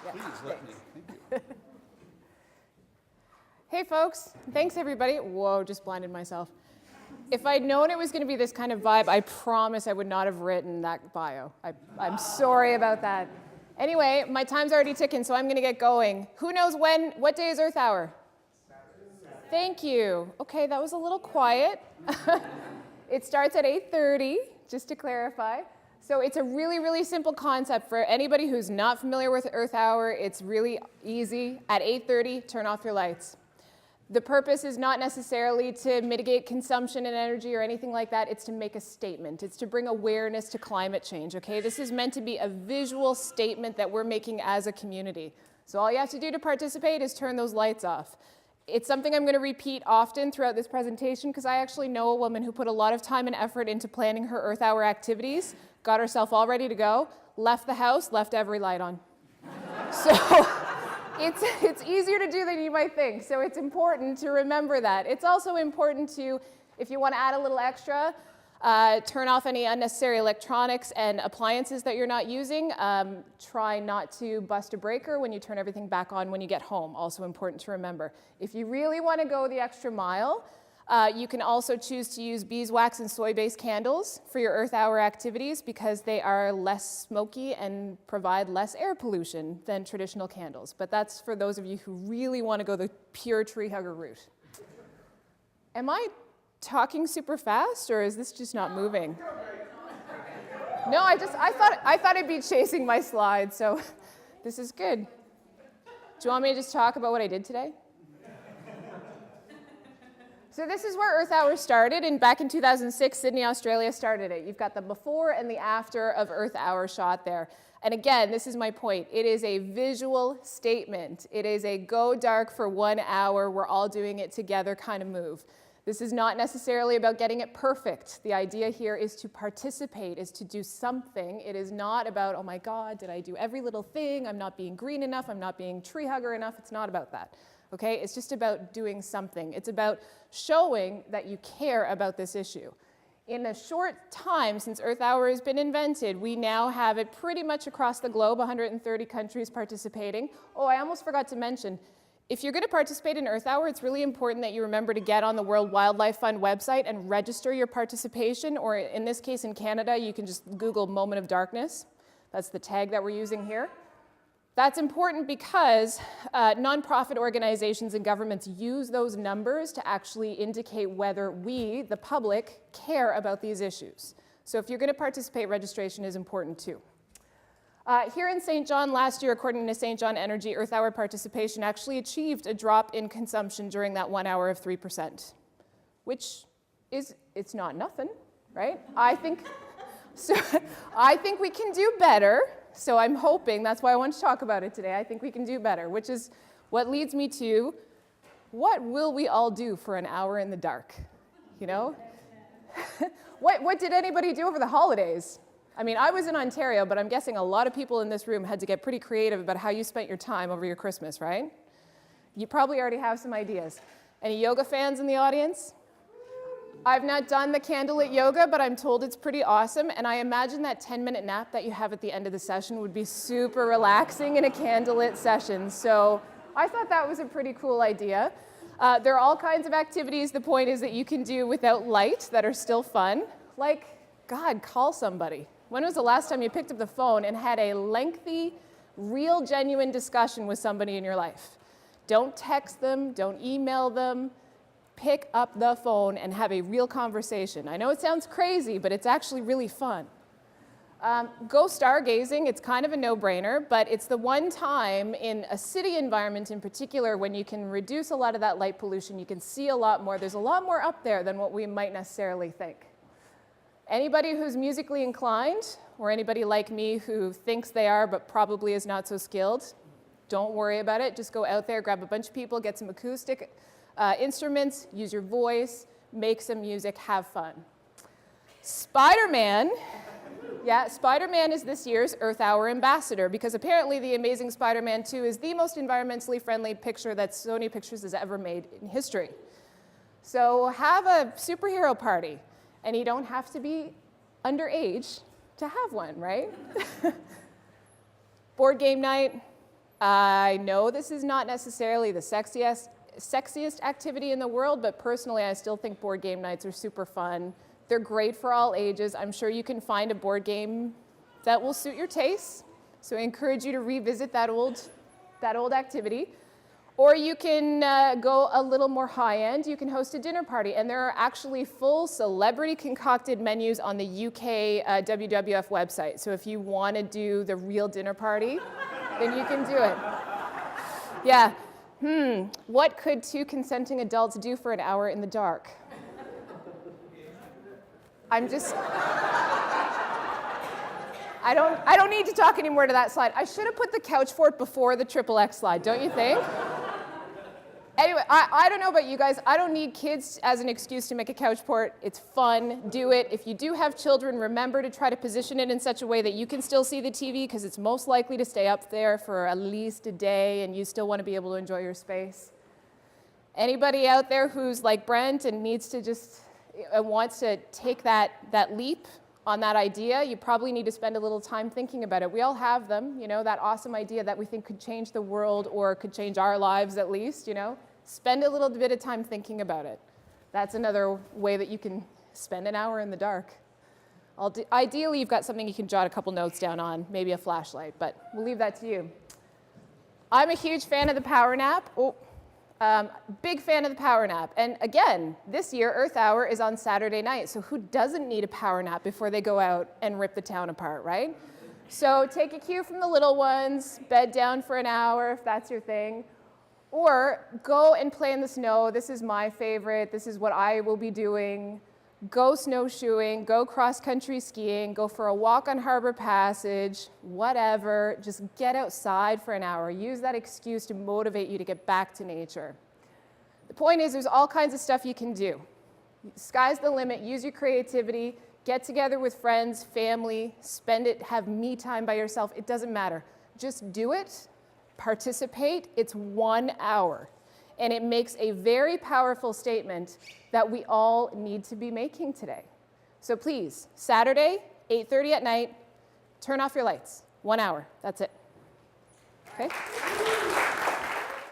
Yeah, please let me. Thank you. Hey folks, thanks everybody. Whoa, just blinded myself. If I'd known it was going to be this kind of vibe, I promise I would not have written that bio. I'm sorry about that. Anyway, my time's already ticking, so I'm going to get going. Who knows what day is Earth Hour? Thank you. Okay, that was a little quiet. It starts at 8:30, just to clarify. So it's a really, really simple concept for anybody who's not familiar with Earth Hour. It's really easy. At 8:30, turn off your lights. The purpose is not necessarily to mitigate consumption and energy or anything like that. It's to make a statement. It's to bring awareness to climate change, okay? This is meant to be a visual statement that we're making as a community. So all you have to do to participate is turn those lights off. It's something I'm going to repeat often throughout this presentation because I actually know a woman who put a lot of time and effort into planning her Earth Hour activities, got herself all ready to go, left the house, left every light on. So it's easier to do than you might think, so it's important to remember that. It's also important to, if you want to add a little extra, turn off any unnecessary electronics and appliances that you're not using. Try not to bust a breaker when you turn everything back on when you get home, also important to remember. If you really want to go the extra mile, you can also choose to use beeswax and soy-based candles for your Earth Hour activities because they are less smoky and provide less air pollution than traditional candles. But that's for those of you who really want to go the pure tree hugger route. Am I talking super fast, or is this just not moving? No, I thought I'd be chasing my slides, so this is good. Do you want me to just talk about what I did today? So this is where Earth Hour started, and back in 2006, Sydney, Australia started it. You've got the before and the after of Earth Hour shot there. And again, this is my point. It is a visual statement. It is a go dark for 1 hour, we're all doing it together kind of move. This is not necessarily about getting it perfect. The idea here is to participate, is to do something. It is not about, oh my God, did I do every little thing? I'm not being green enough. I'm not being tree hugger enough. It's not about that. Okay? It's just about doing something. It's about showing that you care about this issue. In a short time since Earth Hour has been invented, we now have it pretty much across the globe, 130 countries participating. Oh, I almost forgot to mention, if you're going to participate in Earth Hour, it's really important that you remember to get on the World Wildlife Fund website and register your participation, or in this case in Canada, you can just Google Moment of Darkness. That's the tag that we're using here. That's important because nonprofit organizations and governments use those numbers to actually indicate whether we, the public, care about these issues. So if you're going to participate, registration is important too. Here in St. John last year, according to St. John Energy, Earth Hour participation actually achieved a drop in consumption during that 1 hour of 3%, which is, it's not nothing, right? I think we can do better. So I'm hoping, that's why I want to talk about it today, I think we can do better, which is what leads me to, what will we all do for an hour in the dark? You know? What did anybody do over the holidays? I mean, I was in Ontario, but I'm guessing a lot of people in this room had to get pretty creative about how you spent your time over your Christmas, right? You probably already have some ideas. Any yoga fans in the audience? I've not done the candlelit yoga, but I'm told it's pretty awesome, and I imagine that 10-minute nap that you have at the end of the session would be super relaxing in a candlelit session. So I thought that was a pretty cool idea. There are all kinds of activities. The point is that you can do without light that are still fun. Like, God, call somebody. When was the last time you picked up the phone and had a lengthy, real, genuine discussion with somebody in your life? Don't text them, don't email them. Pick up the phone and have a real conversation. I know it sounds crazy, but it's actually really fun. Go stargazing. It's kind of a no-brainer, but it's the one time in a city environment in particular when you can reduce a lot of that light pollution. You can see a lot more. There's a lot more up there than what we might necessarily think. Anybody who's musically inclined, or anybody like me who thinks they are but probably is not so skilled, don't worry about it. Just go out there, grab a bunch of people, get some acoustic instruments, use your voice, make some music, have fun. Spider-Man, yeah, Spider-Man is this year's Earth Hour ambassador because apparently The Amazing Spider-Man 2 is the most environmentally friendly picture that Sony Pictures has ever made in history. So have a superhero party, and you don't have to be underage to have one, right? Board game night, I know this is not necessarily the sexiest activity in the world, but personally I still think board game nights are super fun. They're great for all ages. I'm sure you can find a board game that will suit your tastes. So I encourage you to revisit that old activity. Or you can go a little more high-end. You can host a dinner party. And there are actually full celebrity-concocted menus on the UK WWF website. So if you want to do the real dinner party, then you can do it. Yeah. What could two consenting adults do for an hour in the dark? I don't need to talk anymore to that slide. I should have put the couch fort before the XXX slide, don't you think? Anyway, I don't know about you guys. I don't need kids as an excuse to make a couch fort. It's fun. Do it. If you do have children, remember to try to position it in such a way that you can still see the TV, because it's most likely to stay up there for at least a day, and you still want to be able to enjoy your space. Anybody out there who's like Brent and needs to wants to take that leap on that idea, you probably need to spend a little time thinking about it. We all have them, that awesome idea that we think could change the world or could change our lives at least, Spend a little bit of time thinking about it. That's another way that you can spend an hour in the dark. Ideally, you've got something you can jot a couple notes down on, maybe a flashlight, but we'll leave that to you. I'm a huge fan of the power nap. Big fan of the power nap. And again, this year, Earth Hour is on Saturday night, so who doesn't need a power nap before they go out and rip the town apart, right? So take a cue from the little ones, bed down for an hour if that's your thing, or go and play in the snow. This is my favorite. This is what I will be doing. Go snowshoeing, go cross-country skiing, go for a walk on Harbor Passage, whatever. Just get outside for an hour. Use that excuse to motivate you to get back to nature. The point is, there's all kinds of stuff you can do. Sky's the limit. Use your creativity. Get together with friends, family, spend it, have me time by yourself. It doesn't matter. Just do it. Participate. It's 1 hour. And it makes a very powerful statement that we all need to be making today. So please, Saturday, 8:30 at night, turn off your lights. 1 hour. That's it. Okay?